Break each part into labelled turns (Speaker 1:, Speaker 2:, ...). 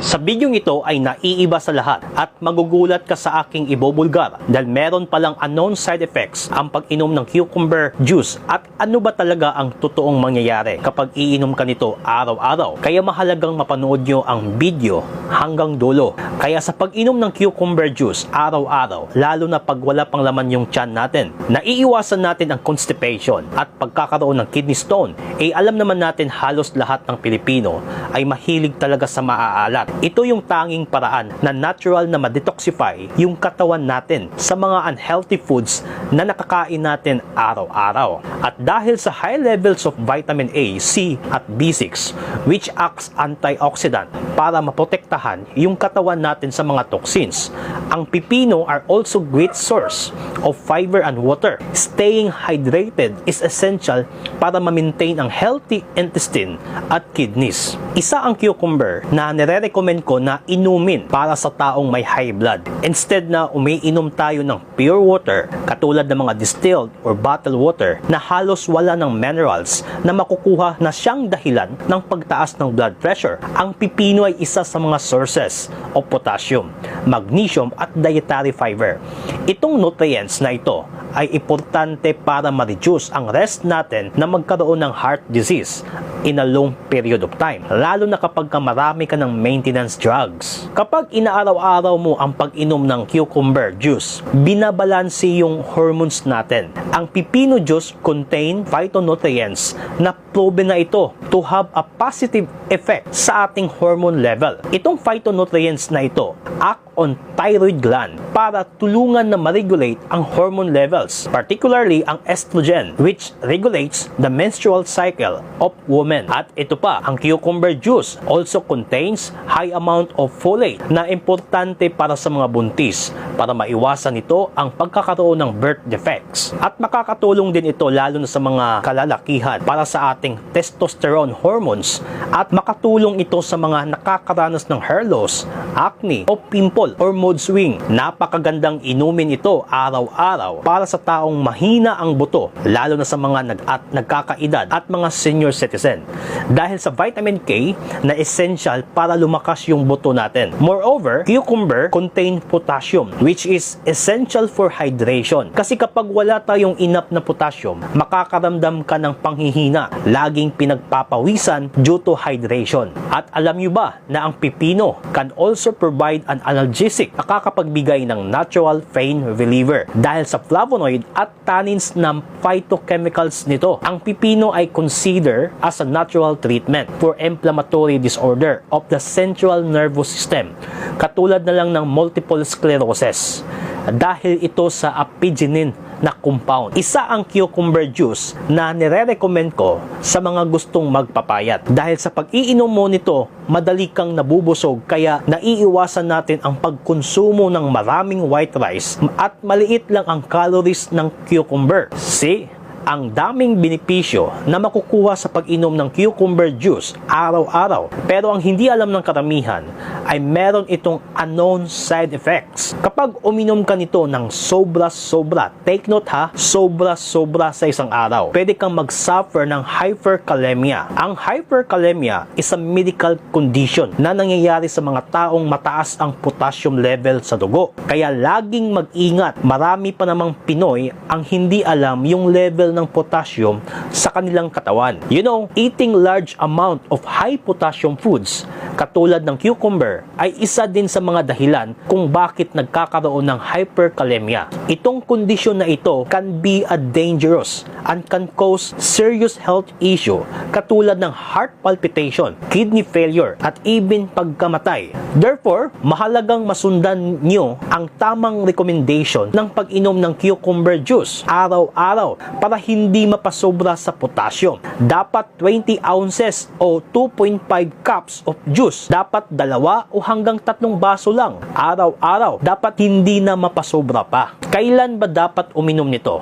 Speaker 1: Sa bidyong ito ay naiiba sa lahat at magugulat ka sa aking ibubulgar dahil meron palang unknown side effects ang pag-inom ng cucumber juice at ano ba talaga ang totoong mangyayari kapag iinom ka nito araw-araw. Kaya mahalagang mapanood nyo ang video hanggang dulo. Kaya sa pag-inom ng cucumber juice araw-araw, lalo na pag wala pang laman yung tiyan natin, naiiwasan natin ang constipation at pagkakaroon ng kidney stone. Alam naman natin halos lahat ng Pilipino ay mahilig talaga sa maaalat. Ito yung tanging paraan na natural na ma-detoxify yung katawan natin sa mga unhealthy foods na nakakain natin araw-araw. At dahil sa high levels of vitamin A, C at B6 which acts antioxidant para maprotektahan yung katawan natin sa mga toxins, ang pipino are also great source of fiber and water. Staying hydrated is essential para ma-maintain ang healthy intestine at kidneys. Isa ang cucumber na nire-recommend ko na inumin para sa taong may high blood. Instead na umiinom tayo ng pure water katulad ng mga distilled or bottled water na halos wala ng minerals na makukuha na siyang dahilan ng pagtaas ng blood pressure. Ang pipino ay isa sa mga sources of potassium, magnesium at dietary fiber. Itong nutrients na ito ay importante para ma-reduce ang risk natin na magkaroon ng heart disease in a long period of time, lalo na kapag marami ka ng maintenance drugs. Kapag inaaraw-araw mo ang pag-inom ng cucumber juice, binabalanse yung hormones natin. Ang pipino juice contain phytonutrients na proven na ito to have a positive effect sa ating hormone level. Itong phytonutrients na ito act on thyroid gland para tulungan na ma-regulate ang hormone levels, particularly ang estrogen, which regulates the menstrual cycle of women. At ito pa, ang cucumber juice also contains high amount of folate na importante para sa mga buntis para maiwasan ito ang pagkakaroon ng birth defects. At makakatulong din ito lalo na sa mga kalalakihan para sa ating testosterone hormones at makatulong ito sa mga nakakaranas ng hair loss, acne o pimple or mood swing. Napakagandang inumin ito araw-araw para sa taong mahina ang buto, lalo na sa mga nagkakaedad at mga senior citizen, dahil sa vitamin K na essential para lumakas yung buto natin. Moreover, cucumber contain potassium which is essential for hydration. Kasi kapag wala tayong enough na potassium, makakaramdam ka ng panghihina, laging pinagpapawisan due to hydration. At alam nyo ba na ang pipino can also provide an analgesic, nakakapagbigay ng natural pain reliever dahil sa flavonoid at tannins ng phytochemicals nito. Ang pipino ay considered as a natural treatment for inflammatory disorder of the central nervous system, katulad na lang ng multiple sclerosis, dahil ito sa apigenin na compound. Isa ang cucumber juice na nire-recommend ko sa mga gustong magpapayat. Dahil sa pag-iinom mo nito, madali kang nabubusog, kaya naiiwasan natin ang pagkonsumo ng maraming white rice at maliit lang ang calories ng cucumber. See? Ang daming benepisyo na makukuha sa pag-inom ng cucumber juice araw-araw. Pero ang hindi alam ng karamihan ay meron itong unknown side effects. Kapag uminom ka nito ng sobra-sobra, take note ha, sobra-sobra sa isang araw, pwede kang mag-suffer ng hyperkalemia. Ang hyperkalemia is a medical condition na nangyayari sa mga taong mataas ang potassium level sa dugo. Kaya laging mag-ingat. Marami pa namang Pinoy ang hindi alam yung level ng potassium sa kanilang katawan. You know, eating large amount of high potassium foods katulad ng cucumber ay isa din sa mga dahilan kung bakit nagkakaroon ng hyperkalemia. Itong kondisyon na ito can be a dangerous and can cause serious health issue katulad ng heart palpitation, kidney failure at even pagkamatay. Therefore, mahalagang masundan nyo ang tamang recommendation ng pag-inom ng cucumber juice araw-araw para hindi mapasobra sa potassium. Dapat 20 ounces o 2.5 cups of juice. Dapat 2 o hanggang 3 baso lang araw-araw. Dapat hindi na mapasobra pa. Kailan ba dapat uminom nito?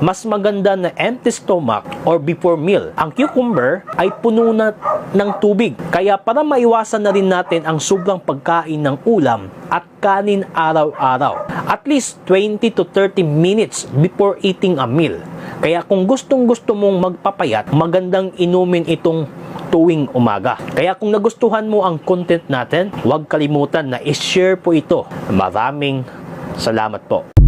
Speaker 1: mas maganda na empty stomach or before meal. Ang cucumber ay puno na ng tubig. Kaya para maiwasan na rin natin ang sobrang pagkain ng ulam at kanin araw-araw, at least 20 to 30 minutes before eating a meal. Kaya kung gustong-gusto mong magpapayat, magandang inumin itong tuwing umaga. Kaya kung nagustuhan mo ang content natin, huwag kalimutan na i-share po ito. Maraming salamat po.